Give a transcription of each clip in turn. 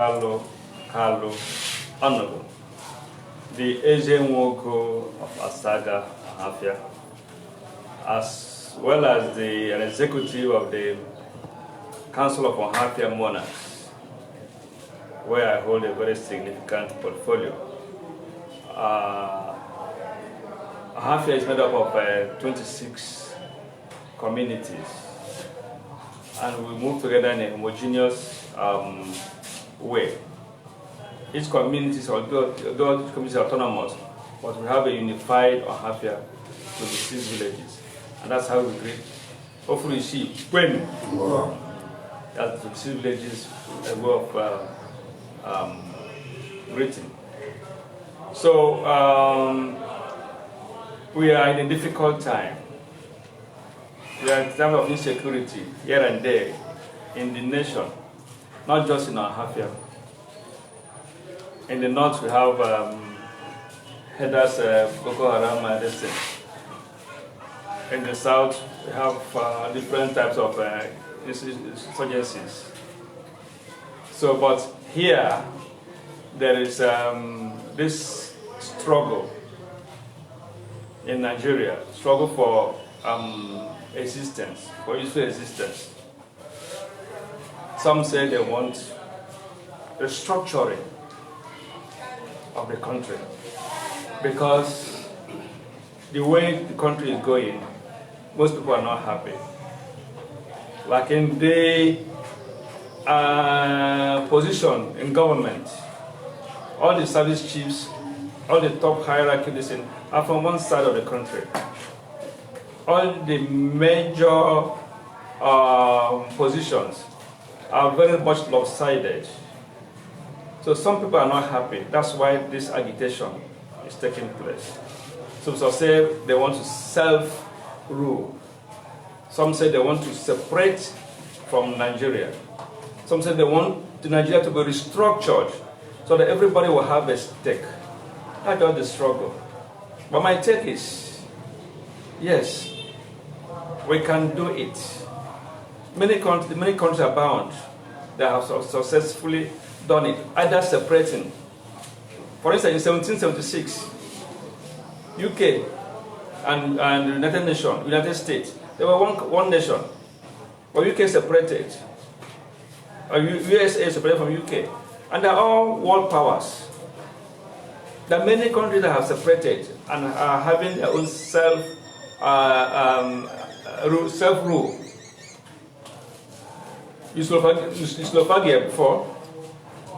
Carlo, Honorable, the EZENWOKO of OSAGA, OHAOFIA, as well as an executive of the Council of OHAOFIA Monarchs, where I hold a very significant portfolio. OHAOFIA is made up of 26 communities, and we move together in a homogeneous way. Each community, although each community is autonomous, but we have a unified OHAOFIA to the 6 villages. And that's how we greet. Hopefully you see when that's the 6 villages a way of greeting. So we are in a difficult time. We are in time of insecurity here and there in the nation. Not just in OHAOFIA. In the north, we have headers Boko Haram medicine. In the south, we have different types of insurgencies. So, but here, there is this struggle in Nigeria, struggle for existence, for useful existence. Some say they want restructuring of the country because the way the country is going, most people are not happy. Like in the position in government, all the service chiefs, all the top hierarchy are from one side of the country. All the major positions are very much lopsided. So some people are not happy. That's why this agitation is taking place. Some say they want to self-rule. Some say they want to separate from Nigeria. Some say they want Nigeria to be restructured so that everybody will have a stake. That's just the struggle. But my take is, yes, we can do it. Many countries are bound. They have successfully done it, either separating. For instance, in 1776, UK and the United States, they were one nation. But UK separated. USA separated from UK. And they're all world powers. There are many countries that have separated and are having their own self-rule. Slovakia before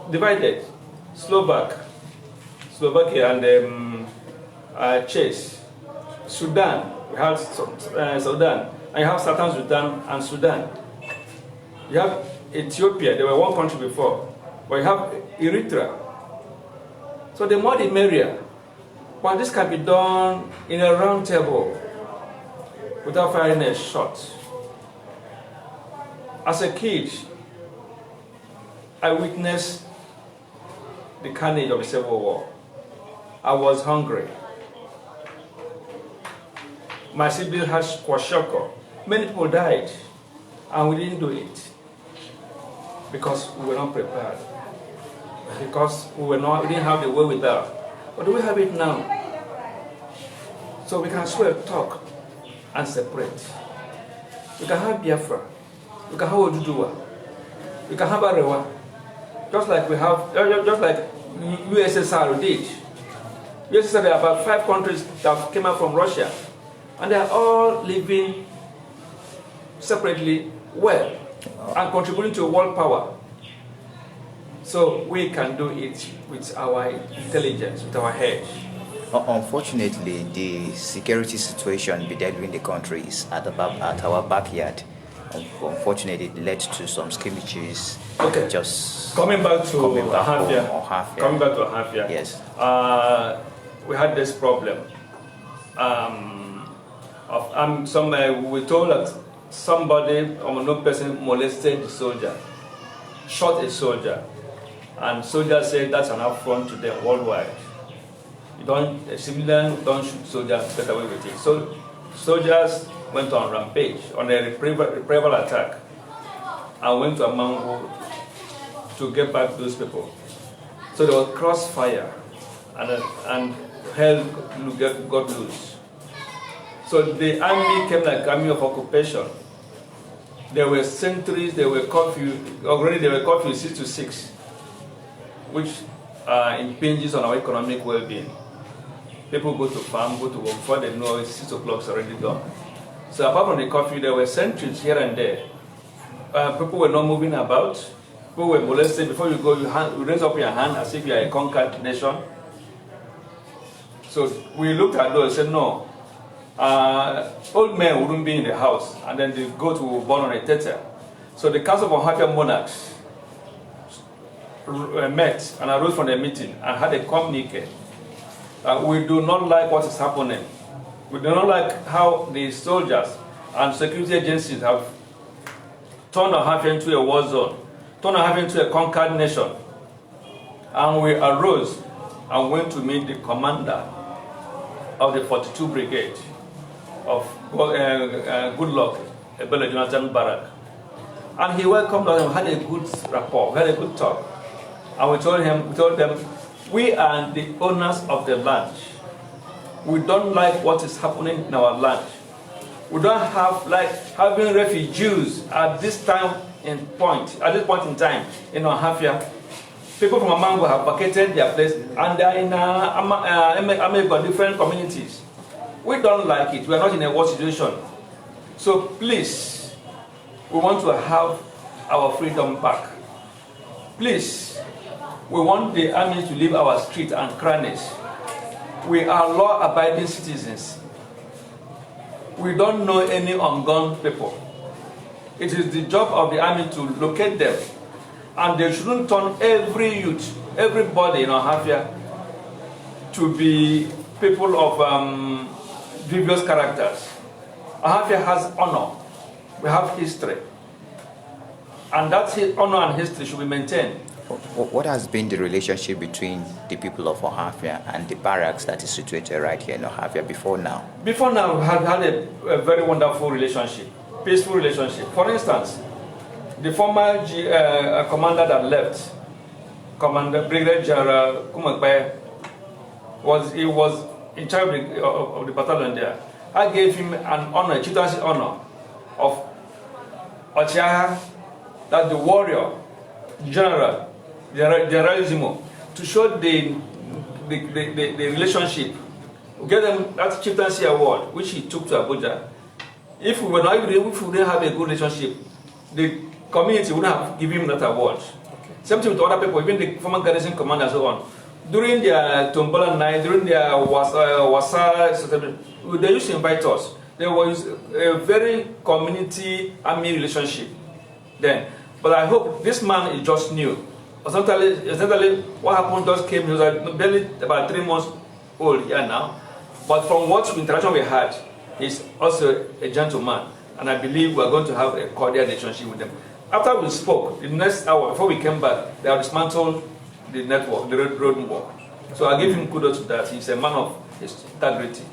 divided. Slovakia and Chase. Sudan, we have Sudan, and you have Southern Sudan and Sudan. You have Ethiopia, they were one country before, but you have Eritrea. So the more the merrier. But this can be done in a round table without firing a shot. As a kid, I witnessed the carnage of the Civil War. I was hungry. My siblings had kwashiorkor. Many people died, and we didn't do it because we were not prepared. Because we didn't have the wherewithal. But we have it now. So we can swear, talk, and separate. We can have Biafra. We can have Oduduwa. We can have Arewa. Just like we have, just like USSR did. USSR, there are about 5 countries that came out from Russia. And they are all living separately well and contributing to world power. So we can do it with our intelligence, with our head. Unfortunately, the security situation bedeving the country is at our backyard. Unfortunately, it led to some skirmishes. Okay. Just coming back to OHAOFIA. Coming back to OHAOFIA. Yes. We had this problem. We told that somebody, unknown person, molested the soldier, shot a soldier, and soldier said that's an affront to them worldwide. Civilians don't shoot soldiers, get away with it. So soldiers went on rampage, on a reprieval attack, and went to a mango to get back those people. So there was crossfire, and hell got loose. So the army came like army of occupation. There were sentries, there were curfew, already there were curfew 6 to 6, which impinges on our economic well-being. People go to farm, go to work, before they know it's 6 o'clock, it's already done. So apart from the curfew, there were sentries here and there. People were not moving about. People were molested. Before you go, you raise up your hand as if you are a conquered nation. So we looked at those and said, no, old men wouldn't be in the house, and then the goat will burn on a tether. So the Council of OHAOFIA monarchs met and arose from the meeting and had a communique. We do not like what is happening. We do not like how the soldiers and security agencies have turned OHAOFIA into a war zone, turned OHAOFIA into a conquered nation. And we arose and went to meet the commander of the 42 Brigade of Goodluck, Ebele Jonathan Barak. And he welcomed us and had a good rapport, had a good talk. And we told them, we are the owners of the land. We don't like what is happening in our land. We don't have like having refugees at this point in time in OHAOFIA. People from Amango have vacated their place and they are in Amego, different communities. We don't like it. We are not in a war situation. So please, we want to have our freedom back. Please, we want the army to leave our streets and crannies. We are law-abiding citizens. We don't know any ungunned people. It is the job of the army to locate them. And they shouldn't turn every youth, everybody in OHAOFIA to be people of dubious characters. OHAOFIA has honor. We have history. And that honor and history should be maintained. What has been the relationship between the people of OHAOFIA and the barracks that is situated right here in OHAOFIA before now? Before now, we have had a very wonderful relationship, peaceful relationship. For instance, the former commander that left, Commander Brigadier General Kumakbaye, was in charge of the battalion there. I gave him an honor, a chieftaincy honor of Ochiaha, that the warrior generalissimo, to show the relationship. We gave them that chieftaincy award, which he took to Abuja. If we didn't have a good relationship, the community wouldn't have given him that award. Okay. Same thing with other people, even the former garrison commander and so on. During their Tombola night, during their Wasa, they used to invite us. There was a very community army relationship then. But I hope this man is just new. Essentially, what happened just came, he was barely about 3 months old here now. But from what interaction we had, he's also a gentleman. And I believe we're going to have a cordial relationship with them. After we spoke, the next hour, before we came back, they have dismantled the network, the road network. So I give him kudos to that. He's a man of integrity.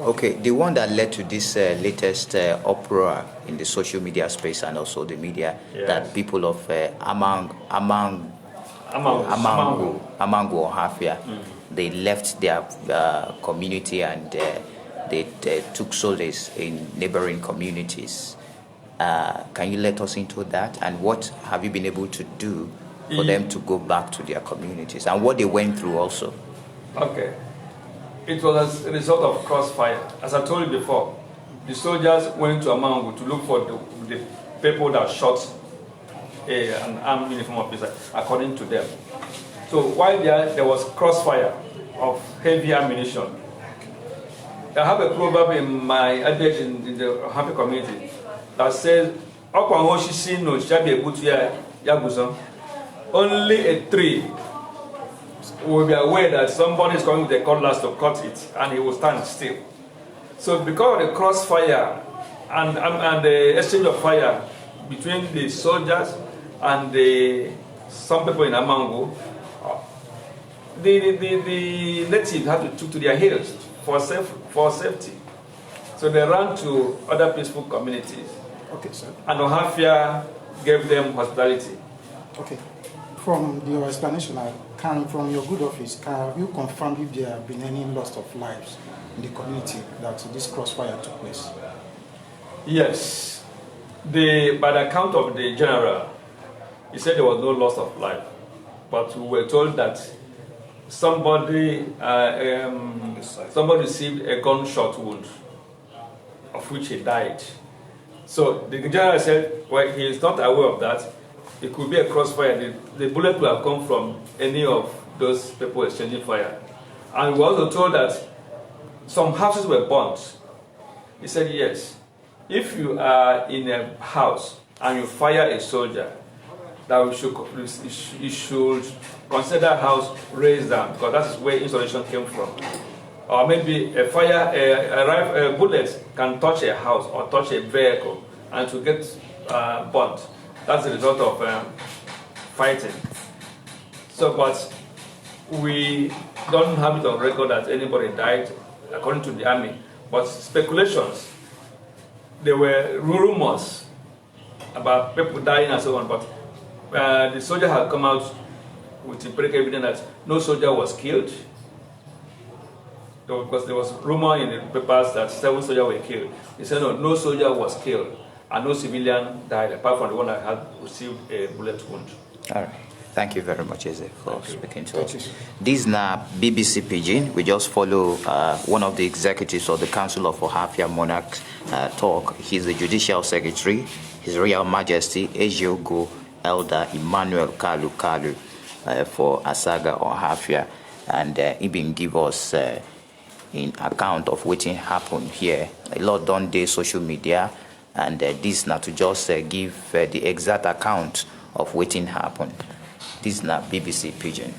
Okay, the one that led to this latest uproar in the social media space and also the media, yes, that people of Amango OHAOFIA, they left their community and they took solace in neighboring communities. Can you let us into that? And what have you been able to do for them to go back to their communities and what they went through also? Okay. It was as a result of crossfire. As I told you before, the soldiers went to Amango to look for the people that shot an armed uniform officer, according to them. So while there was crossfire of heavy ammunition, I have a proverb in my adage in the happy community that says, only a tree will be aware that somebody is coming with a cutlass to cut it, and he will stand still. So because of the crossfire and the exchange of fire between the soldiers and some people in Amango, the natives had to take to their heels for safety. So they ran to other peaceful communities. Okay, sir. And OHAOFIA gave them hospitality. Okay. From your explanation, from your good office, have you confirmed if there have been any loss of lives in the community that this crossfire took place? Yes. By the account of the general, he said there was no loss of life. But we were told that somebody received a gunshot wound, of which he died. So the general said, well, he is not aware of that. It could be a crossfire. The bullet will have come from any of those people exchanging fire. And we were also told that some houses were burnt. He said, yes. If you are in a house and you fire a soldier, that you should consider house raised down, because that is where insulation came from. Or maybe a bullet can touch a house or touch a vehicle and to get burnt. That's the result of fighting. So, but we don't have it on record that anybody died, according to the army. But speculations, there were rumors about people dying and so on, but the soldier had come out with empirical evidence that no soldier was killed. Because there was rumor in the papers that 7 soldiers were killed. He said no soldier was killed and no civilian died apart from the one that had received a bullet wound. All right. Thank you very much, Eze, for speaking to us. This is now BBC Pidgin. We just follow one of the executives of the Council of OHAOFIA Monarchs talk. He's the Judicial Secretary, His Royal Majesty EZENWOKO Elder Emmanuel Kalu Kalu for OSAGA OHAOFIA, and he been give us in account of what happened here. A lot done day social media, and this now to just give the exact account of what happened. This is not BBC Pidgin.